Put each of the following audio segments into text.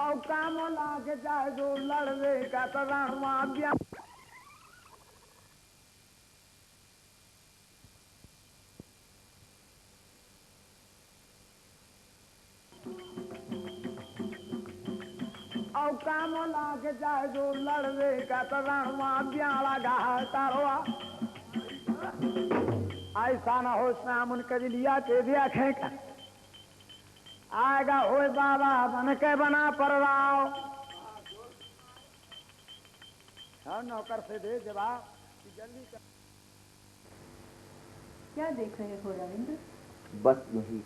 और काम लागे जाए जो लड़वे का तो रणवा ब्या और काम लागे जाए जो लड़वे का तो रणवा ब्याला गा तारवा ऐसा ना हो श्याम उनके लिया के दिया खेका आएगा हो बाबा बन के बना परवाओ नौकर से दे जवाब जल्दी कर। क्या देख रहे हो रविंद्र? बस यूं ही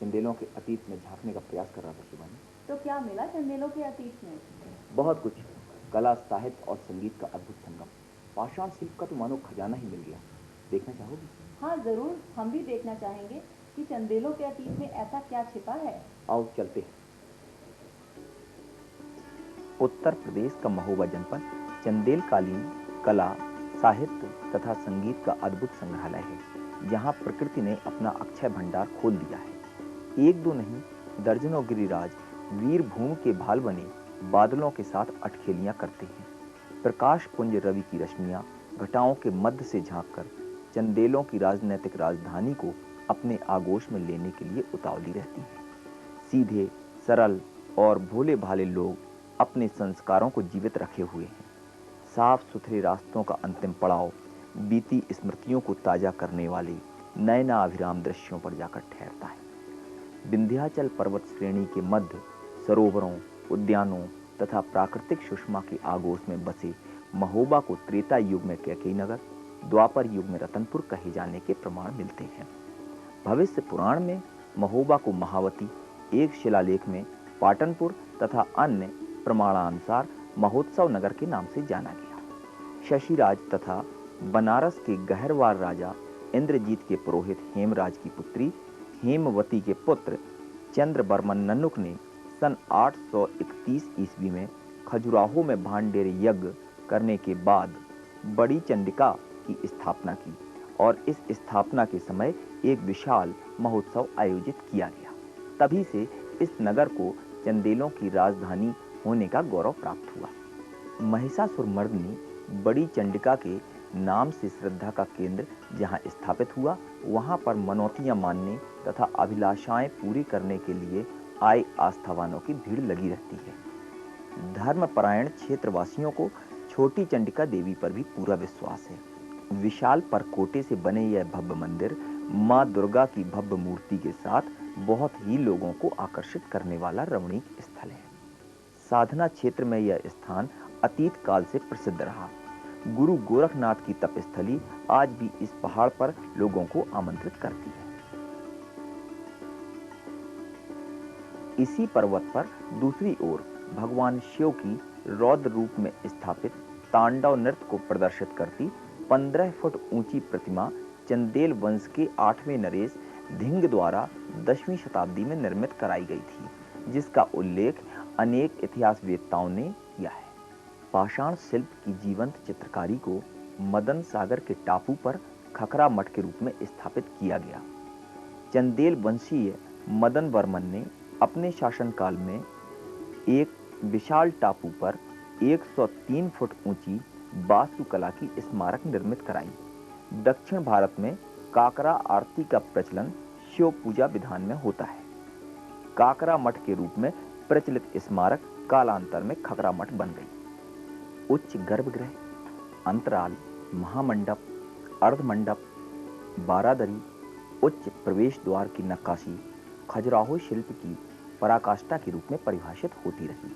चंदेलों के अतीत में झांकने का प्रयास कर रहा था शिवानी। तो क्या मिला चंदेलों के अतीत में? बहुत कुछ। कला, साहित्य और संगीत का अद्भुत संगम। पाषाण शिल्प का तो मानो खजाना ही मिल गया। देखना चाहोगी? हाँ जरूर, हम भी देखना चाहेंगे कि चंदेलों के अतीत में ऐसा क्या छिपा है। आओ चलते हैं। उत्तर प्रदेश का महोबा जनपद चंदेल कालीन कला, साहित्य तथा संगीत का अद्भुत संग्रहालय है। यहाँ प्रकृति ने अपना अक्षय भंडार खोल दिया है। एक दो नहीं, दर्जनों गिरिराज वीर भूमि के भाल बने बादलों के साथ अटखेलियां करते हैं। प्रकाश पुंज रवि की रश्मियां घटाओं के मध्य से झांककर चंदेलों की राजनैतिक राजधानी को अपने आगोश में लेने के लिए उतावली रहती हैं। सीधे, सरल और भोले भाले लोग अपने संस्कारों को जीवित रखे हुए हैं। साफ सुथरे रास्तों का अंतिम पड़ाव बीती स्मृतियों को ताजा करने वाले नयना अभिराम दृश्यों पर जाकर ठहरता है। विंध्याचल पर्वत श्रेणी के मध्य सरोवरों, उद्यानों तथा प्राकृतिक सुषमा के आगोश में बसे महोबा को त्रेता युग में कैकेयी नगर, द्वापर युग में रतनपुर कहे जाने के प्रमाण मिलते हैं। भविष्य पुराण में महोबा को महावती, एक शिलालेख में पाटनपुर तथा अन्य प्रमाणानुसार महोत्सव नगर के नाम से जाना गया। शशिराज तथा बनारस के गहरवार राजा इंद्रजीत के पुरोहित हेमराज की पुत्री हेमवती के पुत्र चंद्रबर्मन नन्नुक ने सन 831 ईस्वी में खजुराहो में भांडेर यज्ञ करने के बाद बड़ी चंडिका की स्थापना की और इस स्थापना के समय एक विशाल महोत्सव आयोजित किया गया। तभी से इस नगर को चंदेलों की राजधानी होने का गौरव प्राप्त हुआ। महिषासुरमर्दिनी बड़ी चंडिका के नाम से श्रद्धा का केंद्र जहां स्थापित हुआ, वहां पर मनौतियां मानने तथा अभिलाषाएं पूरी करने के लिए आए आस्थावानों की भीड़ लगी रहती है। धर्मपरायण क्षेत्रवासियों को छोटी चंडिका देवी पर भी पूरा विश्वास है। विशाल परकोटे से बने यह भव्य मंदिर मां दुर्गा की भव्य मूर्ति के साथ बहुत ही लोगों को आकर्षित करने वाला रमणीक स्थल है। साधना क्षेत्र में यह स्थान अतीत काल से प्रसिद्ध रहा। गुरु गोरखनाथ की तपस्थली आज भी इस पहाड़ पर लोगों को आमंत्रित करती है। इसी पर्वत पर दूसरी ओर भगवान शिव की रौद्र रूप में स्थापित तांडव नृत्य को प्रदर्शित करती 15 फुट ऊंची प्रतिमा चंदेल वंश के 8वें नरेश धिंग द्वारा 10वीं शताब्दी में निर्मित कराई गई थी, जिसका उल्लेख अनेक इतिहासवेत्ताओं ने किया है। पाषाण शिल्प की जीवंत चित्रकारी को मदन सागर के टापू पर खखरा मठ के रूप में स्थापित किया गया। चंदेल वंशीय मदन वर्मन ने अपने शासनकाल में एक विशाल टापू पर 103 फुट ऊंची वास्तुकला की स्मारक निर्मित कराई। दक्षिण भारत में काकरा आरती का प्रचलन शिव पूजा विधान में होता है। काकरा मठ के रूप में प्रचलित स्मारक कालांतर में खखरा मठ बन गई। उच्च गर्भगृह, अंतराल, महामंडप, अर्धमंडप, बारादरी, उच्च प्रवेश द्वार की नक्काशी खजुराहो शिल्प की पराकाष्ठा के रूप में परिभाषित होती रही।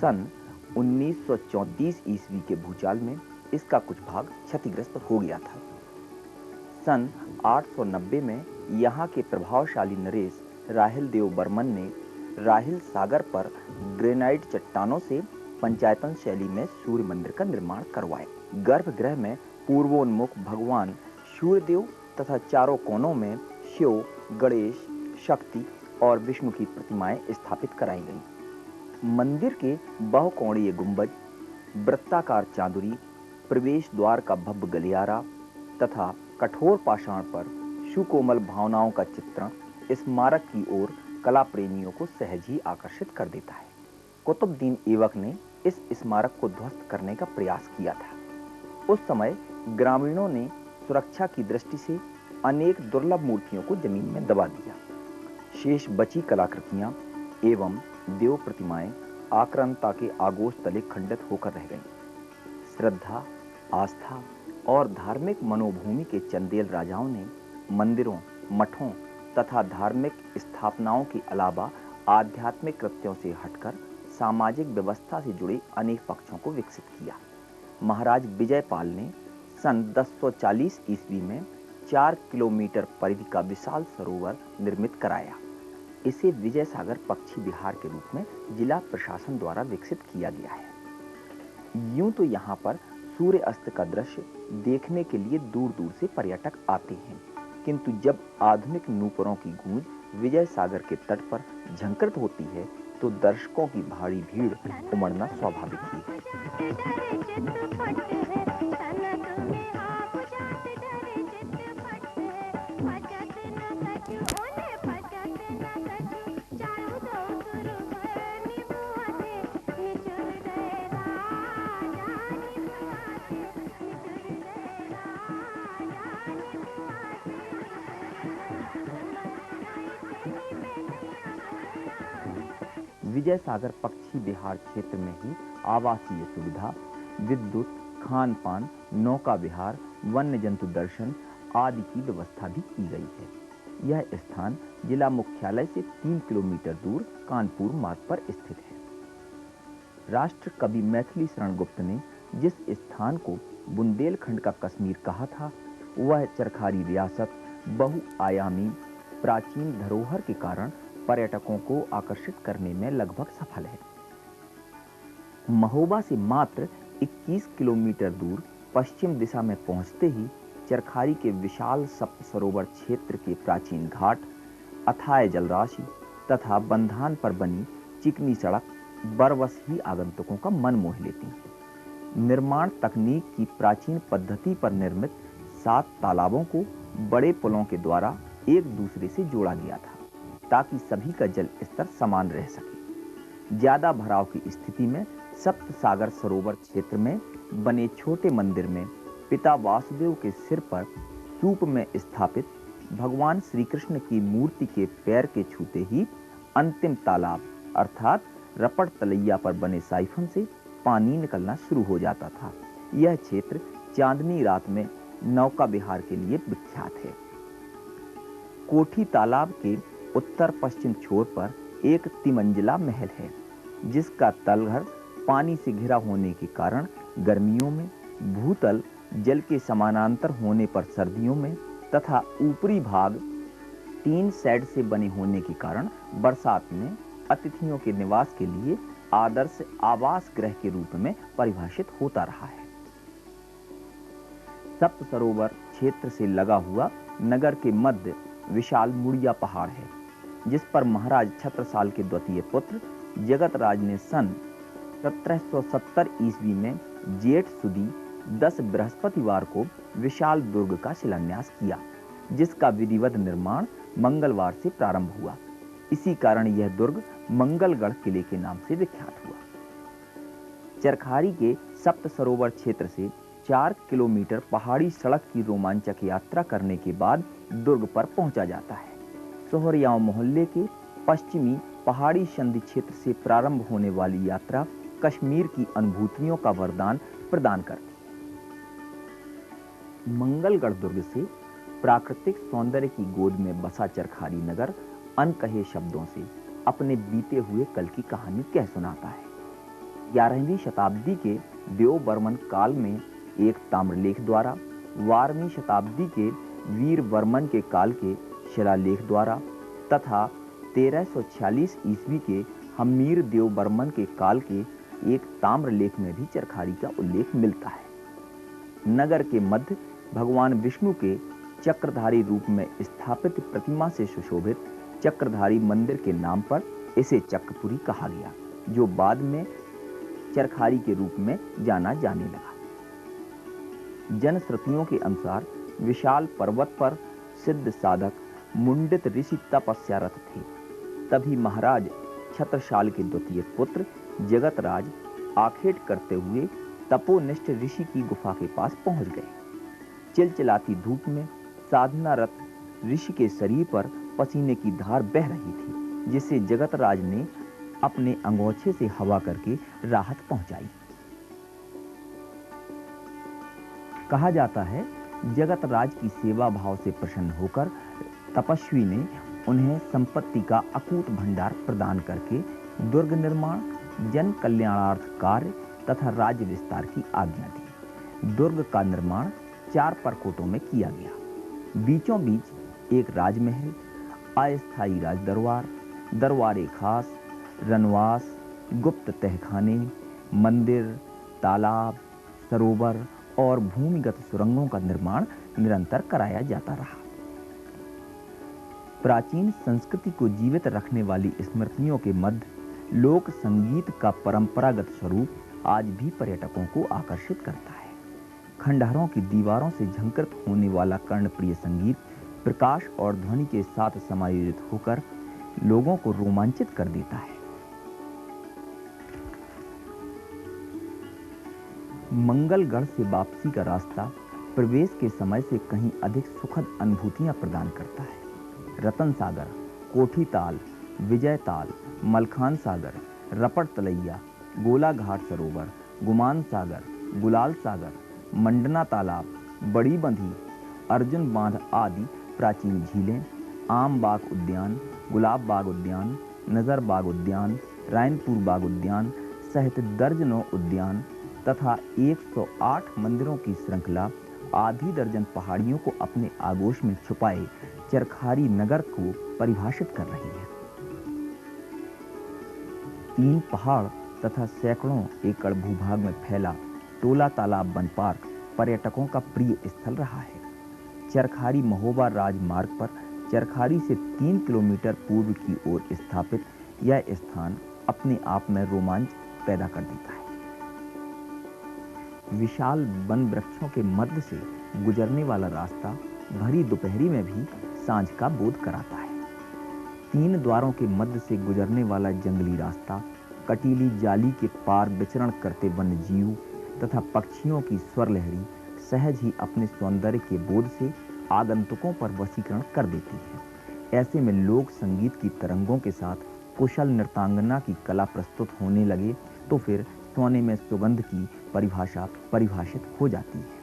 सन 1934 ईस्वी के भूचाल में इसका कुछ भाग क्षतिग्रस्त हो गया था। सन 890 में यहाँ के प्रभावशाली नरेश राहिल देव बर्मन ने राहिल सागर पर ग्रेनाइट चट्टानों से पंचायतन शैली में सूर्य मंदिर का निर्माण करवाया। गर्भगृह में पूर्वोन्मुख भगवान सूर्यदेव तथा चारों कोनों में शिव, गणेश, शक्ति और विष्णु की प्रतिमाएं स्थापित कराई गईं। मंदिर के बहुकोणीय गुंबज, वृत्ताकार चांदुरी, प्रवेश द्वार का भव्य गलियारा तथा कठोर पाषाण पर सुकोमल भावनाओं का चित्रण स्मारक की ओर कला प्रेमियों को सहज ही आकर्षित कर देता है। कुतुबुद्दीन ऐबक ने इस स्मारक को ध्वस्त करने का प्रयास किया था। उस समय ग्रामीणों ने सुरक्षा की दृष्टि से अनेक दुर्लभ मूर्तियों को जमीन में दबा दिया। शेष बची कलाकृतियां एवं देव प्रतिमाएं आक्रांता के आगोश तले खंडित होकर रह गईं। श्रद्धा, आस्था और धार्मिक मनोभूमि के चंदेल राजाओं ने मंदिरों, मठों तथा धार्मिक स्थापनाओं के अलावा आध्यात्मिक कृत्यों से हटकर सामाजिक व्यवस्था से जुड़े अनेक पक्षों को विकसित किया। महाराज विजयपाल ने सन 1040 ईस्वी में 4 किलोमीटर परिधि का विशाल सरोवर निर्मित कराया। इसे विजय सागर पक्षी विहार के रूप में जिला प्रशासन द्वारा विकसित किया गया है। यूं तो यहाँ पर सूर्य अस्त का दृश्य देखने के लिए दूर दूर से पर्यटक आते हैं, किंतु जब आधुनिक नूपुरों की गूंज विजय सागर के तट पर झंकृत होती है तो दर्शकों की भारी भीड़ उमड़ना स्वाभाविक ही है। विजय सागर पक्षी विहार क्षेत्र में ही आवासीय सुविधा, विद्युत, खान पान, नौका विहार, वन्य जंतु दर्शन आदि की व्यवस्था भी की गई है। यह स्थान जिला मुख्यालय से 3 किलोमीटर दूर कानपुर मार्ग पर स्थित है। राष्ट्र कवि मैथिली शरण गुप्त ने जिस स्थान को बुंदेलखंड का कश्मीर कहा था, वह चरखारी रियासत बहुआयामी प्राचीन धरोहर के कारण पर्यटकों को आकर्षित करने में लगभग सफल है। महोबा से मात्र 21 किलोमीटर दूर पश्चिम दिशा में पहुंचते ही चरखारी के विशाल सप्त सरोवर क्षेत्र के प्राचीन घाट, अथाह जलराशि तथा बंधान पर बनी चिकनी सड़क बरबस ही आगंतुकों का मन मोह लेती है। निर्माण तकनीक की प्राचीन पद्धति पर निर्मित 7 तालाबों को बड़े पुलों के द्वारा एक दूसरे से जोड़ा गया था ताकि सभी का जल स्तर समान रह सके। ज्यादा भराव की स्थिति में सप्त सागर सरोवर क्षेत्र में बने छोटे मंदिर में पिता वासुदेव के सिर पर सूप में स्थापित भगवान श्री कृष्ण की मूर्ति के पैर के छूते ही अंतिम तालाब अर्थात रपट तलैया पर बने साइफन से पानी निकलना शुरू हो जाता था। यह क्षेत्र चांदनी रात में नौका विहार के लिए विख्यात है। कोठी तालाब के उत्तर पश्चिम छोर पर एक तिमंजिला महल है, जिसका तलघर पानी से घिरा होने के कारण गर्मियों में, भूतल जल के समानांतर होने पर सर्दियों में तथा ऊपरी भाग टीन शेड से बने होने के कारण बरसात में अतिथियों के निवास के लिए आदर्श आवास गृह के रूप में परिभाषित होता रहा है। सप्त सरोवर क्षेत्र से लगा हुआ नगर के मध्य विशाल मुड़िया पहाड़ है, जिस पर महाराज छत्रसाल के द्वितीय पुत्र जगत राज ने सन 1770 ईस्वी में जेठ सुदी 10 बृहस्पतिवार को विशाल दुर्ग का शिलान्यास किया, जिसका विधिवत निर्माण मंगलवार से प्रारंभ हुआ। इसी कारण यह दुर्ग मंगलगढ़ किले के नाम से विख्यात हुआ। चरखारी के सप्त सरोवर क्षेत्र से 4 किलोमीटर पहाड़ी सड़क की रोमांचक यात्रा करने के बाद दुर्ग पर पहुंचा जाता है। सोहरियाओं मोहल्ले के पश्चिमी पहाड़ी संधि क्षेत्र से प्रारंभ होने वाली यात्रा कश्मीर की अनुभूतियों का वरदान प्रदान करती है। मंगलगढ़ दुर्ग से प्राकृतिक सौंदर्य की गोद में बसा चरखारी नगर अनकहे शब्दों से अपने बीते हुए कल की कहानी कह सुनाता है। 11वीं शताब्दी के देव बर्मन काल में एक ताम्रलेख द्वारा, 12वीं शताब्दी के वीर वर्मन के काल के शिलालेख द्वारा तथा 1346 ईस्वी के हमीर देव बर्मन के काल के एक ताम्रलेख में भी चरखारी का उल्लेख मिलता है। नगर के मध्य भगवान विष्णु के चक्रधारी रूप में स्थापित प्रतिमा से सुशोभित चक्रधारी मंदिर के नाम पर इसे चक्रपुरी कहा गया, जो बाद में चरखारी के रूप में जाना जाने लगा। जनश्रुतियों के अनुसार विशाल पर्वत पर सिद्ध साधक मुंडित ऋषि तपस्यारत थे। तभी महाराज छत्रसाल के द्वितीय पुत्र जगतराज आखेट करते हुए तपोनिष्ठ ऋषि की गुफा के पास पहुंच गए। चिलचिलाती धूप में साधनारत ऋषि के शरीर पर पसीने की धार बह रही थी, जिसे जगतराज ने अपने अंगोछे से हवा करके राहत पहुंचाई। कहा जाता है, जगतराज की सेवा भाव से प्रसन्न होकर तपस्वी ने उन्हें संपत्ति का अकूट भंडार प्रदान करके दुर्ग निर्माण, जन कल्याणार्थ कार्य तथा राज्य विस्तार की आज्ञा दी। दुर्ग का निर्माण 4 परकोटों में किया गया। बीचों बीच एक राजमहल, अस्थायी राज दरबार, दरबारे खास, रनवास, गुप्त तहखाने, मंदिर, तालाब, सरोवर और भूमिगत सुरंगों का निर्माण निरंतर कराया जाता रहा। प्राचीन संस्कृति को जीवित रखने वाली स्मृतियों के मध्य लोक संगीत का परंपरागत स्वरूप आज भी पर्यटकों को आकर्षित करता है। खंडहरों की दीवारों से झंकृत होने वाला कर्णप्रिय संगीत प्रकाश और ध्वनि के साथ समायोजित होकर लोगों को रोमांचित कर देता है। मंगलगढ़ से वापसी का रास्ता प्रवेश के समय से कहीं अधिक सुखद अनुभूतियां प्रदान करता है। रतन सागर, कोठी ताल, विजय ताल, मलखान सागर, रपट तलैया, गोला घाट सरोवर, गुमान सागर, गुलाल सागर, मंडना तालाब, बड़ी बंधी, अर्जुन बांध आदि प्राचीन झीलें, आम बाग उद्यान, गुलाब बाग उद्यान, नजर बाग उद्यान, रायनपुर बाग उद्यान सहित दर्जनों उद्यान तथा 108 मंदिरों की श्रृंखला आधी दर्जन पहाड़ियों को अपने आगोश में छुपाए चरखारी नगर को परिभाषित कर रही है। 3 पहाड़ तथा सैकड़ों एकड़ भूभाग में फैला टोला तालाब वन पार्क पर्यटकों का प्रिय स्थल रहा है। चरखारी महोबा राजमार्ग पर चरखारी से 3 किलोमीटर पूर्व की ओर स्थापित यह स्थान अपने आप में रोमांच पैदा कर देता है। विशाल वन वृक्षों के मध्य से गुजरने वाला रास्ता भरी दोपहरी में भी सांझ का बोध कराता है। 3 द्वारों के मध्य से गुजरने वाला जंगली रास्ता कटीली जाली के पार विचरण करते वन्य जीव तथा पक्षियों की स्वर लहरी सहज ही अपने सौंदर्य के बोध से आगंतुकों पर वशीकरण कर देती है। ऐसे में लोक संगीत की तरंगों के साथ कुशल नृत्यांगना की कला प्रस्तुत होने लगे तो फिर सोने में सुगंध की परिभाषा परिभाषित हो जाती है।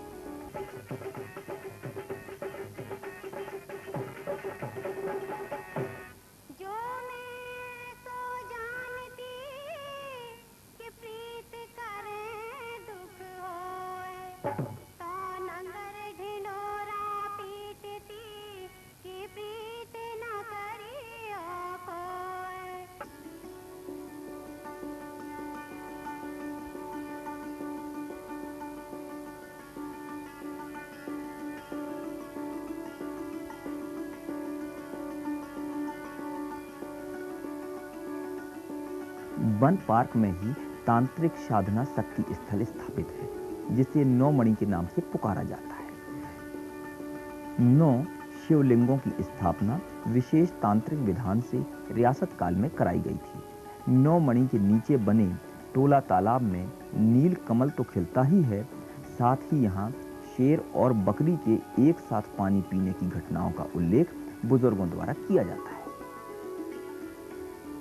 वन पार्क में ही तांत्रिक साधना शक्ति स्थल स्थापित है, जिसे 9 मणि के नाम से पुकारा जाता है। 9 शिवलिंगों की स्थापना विशेष तांत्रिक विधान से रियासत काल में कराई गई थी। 9 मणि के नीचे बने टोला तालाब में नील कमल तो खिलता ही है, साथ ही यहाँ शेर और बकरी के एक साथ पानी पीने की घटनाओं का उल्लेख बुजुर्गों द्वारा किया जाता है।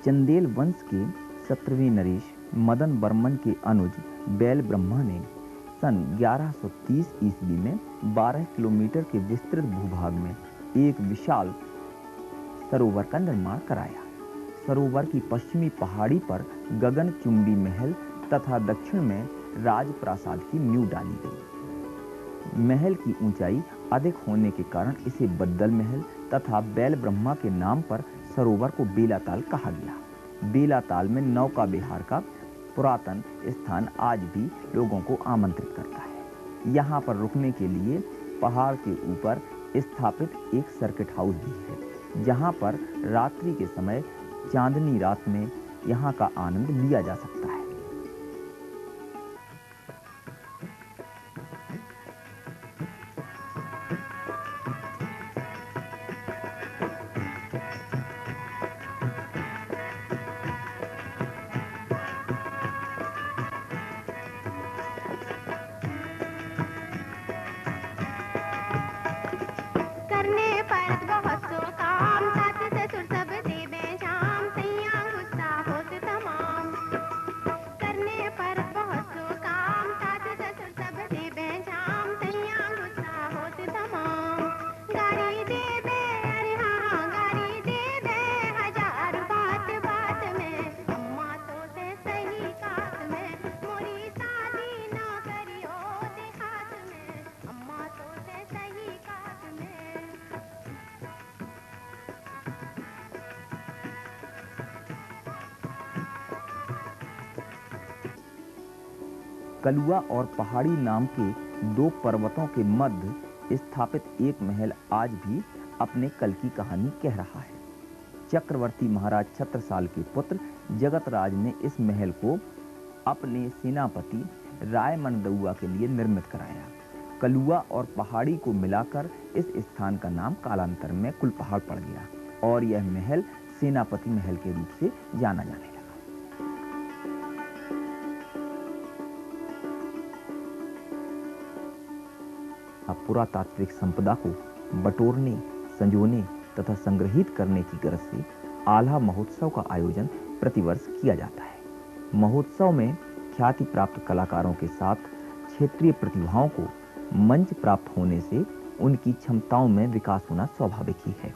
चंदेल वंश के 17वें नरेश मदन वर्मन के अनुज बैल ब्रह्मा ने सन 1130 ईस्वी में 12 किलोमीटर के विस्तृत भूभाग में एक विशाल सरोवर का निर्माण कराया। सरोवर की पश्चिमी पहाड़ी पर गगन चुंबी महल तथा दक्षिण में राजप्रासाद की नींव डाली गई। महल की ऊंचाई अधिक होने के कारण इसे बद्दल महल तथा बैल ब्रह्मा के नाम पर सरोवर को बेलाताल कहा गया। बेलाताल में नौका विहार का पुरातन स्थान आज भी लोगों को आमंत्रित करता है। यहाँ पर रुकने के लिए पहाड़ के ऊपर स्थापित एक सर्किट हाउस भी है, जहाँ पर रात्रि के समय चांदनी रात में यहाँ का आनंद लिया जा सकता है। कलुआ और पहाड़ी नाम के दो पर्वतों के मध्य स्थापित एक महल आज भी अपने कल की कहानी कह रहा है। चक्रवर्ती महाराज छत्रसाल के पुत्र जगतराज ने इस महल को अपने सेनापति राय मंडुआ के लिए निर्मित कराया। कलुआ और पहाड़ी को मिलाकर इस स्थान का नाम कालांतर में कुलपहाड़ पड़ गया और यह महल सेनापति महल के रूप से जाना जाने लगा। अब पुरातात्विक संपदा को बटोरने, संजोने तथा संग्रहित करने की गरज से आल्हा महोत्सव का आयोजन प्रतिवर्ष किया जाता है। महोत्सव में ख्याति प्राप्त कलाकारों के साथ क्षेत्रीय प्रतिभाओं को मंच प्राप्त होने से उनकी क्षमताओं में विकास होना स्वाभाविक ही है।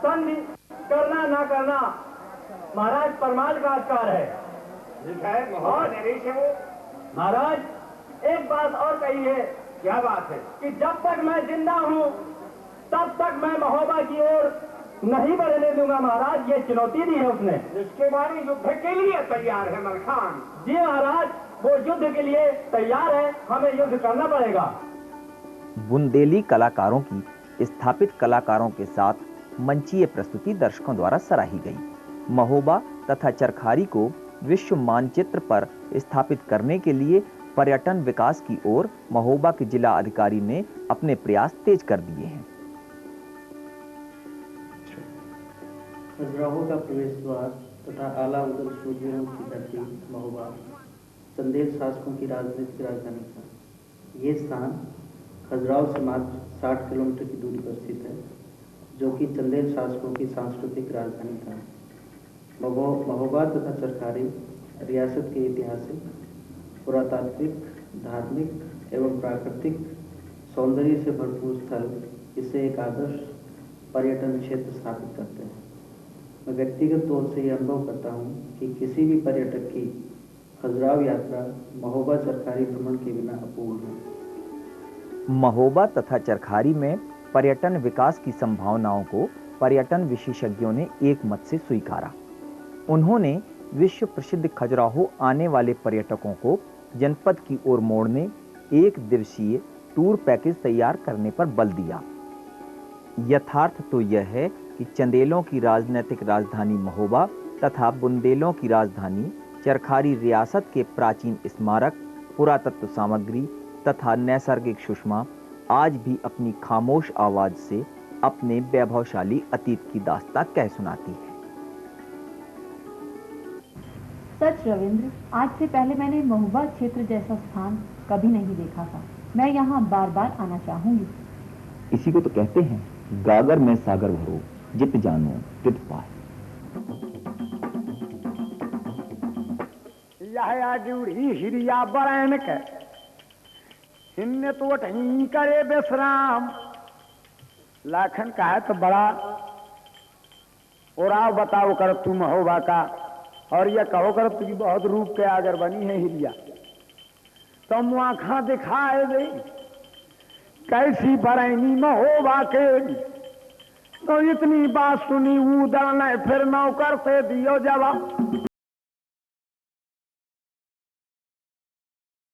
संधि करना ना करना महाराज परमाल का अधिकार है। ठीक है, महोबा नरेश है वो। महाराज एक बात और कही है। क्या बात है? कि जब तक मैं जिंदा हूँ तब तक मैं महोबा की ओर नहीं बढ़ने दूंगा। महाराज ये चुनौती दी है उसने। इसके बारे युद्ध के लिए तैयार है मलखान। जी महाराज, वो युद्ध के लिए तैयार है, हमें युद्ध करना पड़ेगा। बुंदेली कलाकारों की स्थापित कलाकारों के साथ मंचीय प्रस्तुति दर्शकों द्वारा सराही गई। महोबा तथा चरखारी को विश्व मानचित्र पर स्थापित करने के लिए पर्यटन विकास की ओर महोबा के जिला अधिकारी ने अपने प्रयास तेज कर दिए हैं। खजुराहो का प्रवेश द्वार तथा आला उदल सूर्यों की धरती महोबा चंदेल शासकों की राजनीतिक राजधानी था। ये स्थान खजुराहो से मात्र 60 किलोमीटर की दूरी पर स्थित है, जो कि चंदेल शासकों की सांस्कृतिक राजधानी था। महोबा तथा चरखारी रियासत के ऐतिहासिक, पुरातात्विक, धार्मिक एवं प्राकृतिक सौंदर्य से भरपूर स्थल इसे एक आदर्श पर्यटन क्षेत्र स्थापित करते हैं। मैं व्यक्तिगत तौर से यह अनुभव करता हूँ कि किसी भी पर्यटक की खजुराहो यात्रा महोबा चरखारी भ्रमण के बिना अपूर्ण है। महोबा तथा चरखारी में पर्यटन विकास की संभावनाओं को पर्यटन विशेषज्ञों ने एक मत से स्वीकारा। उन्होंने विश्व प्रसिद्ध खजुराहो आने वाले पर्यटकों को जनपद की ओर मोड़ने एक दिवसीय टूर पैकेज तैयार करने पर बल दिया। यथार्थ तो यह है कि चंदेलों की राजनीतिक राजधानी महोबा तथा बुंदेलों की राजधानी चरखारी रियासत के प्राचीन स्मारक, पुरातत्व सामग्री तथा नैसर्गिक सुषमा आज भी अपनी खामोश आवाज से अपने वैभवशाली अतीत की दास्तां कह सुनाती है। सच रविंद्र, आज से पहले मैंने महोबा क्षेत्र जैसा स्थान कभी नहीं देखा था। मैं यहाँ बार बार आना चाहूंगी। इसी को तो कहते हैं, गागर में सागर भरो, जित जानो तित पाए। यह जूढ़ी हिरिया बरैन के हिन्ने तो ठही करे विश्राम। लाखन का है तो बड़ा और आओ बताओ कर तू महोबा का, और यह कहो कर तुझी बहुत रूप के आगर बनी है हिरिया। तुम आँखा दिखाए दे कैसी बरैनी महोबा के। तो इतनी बात सुनी उदल ने फिर नौकर से दियो जवाब।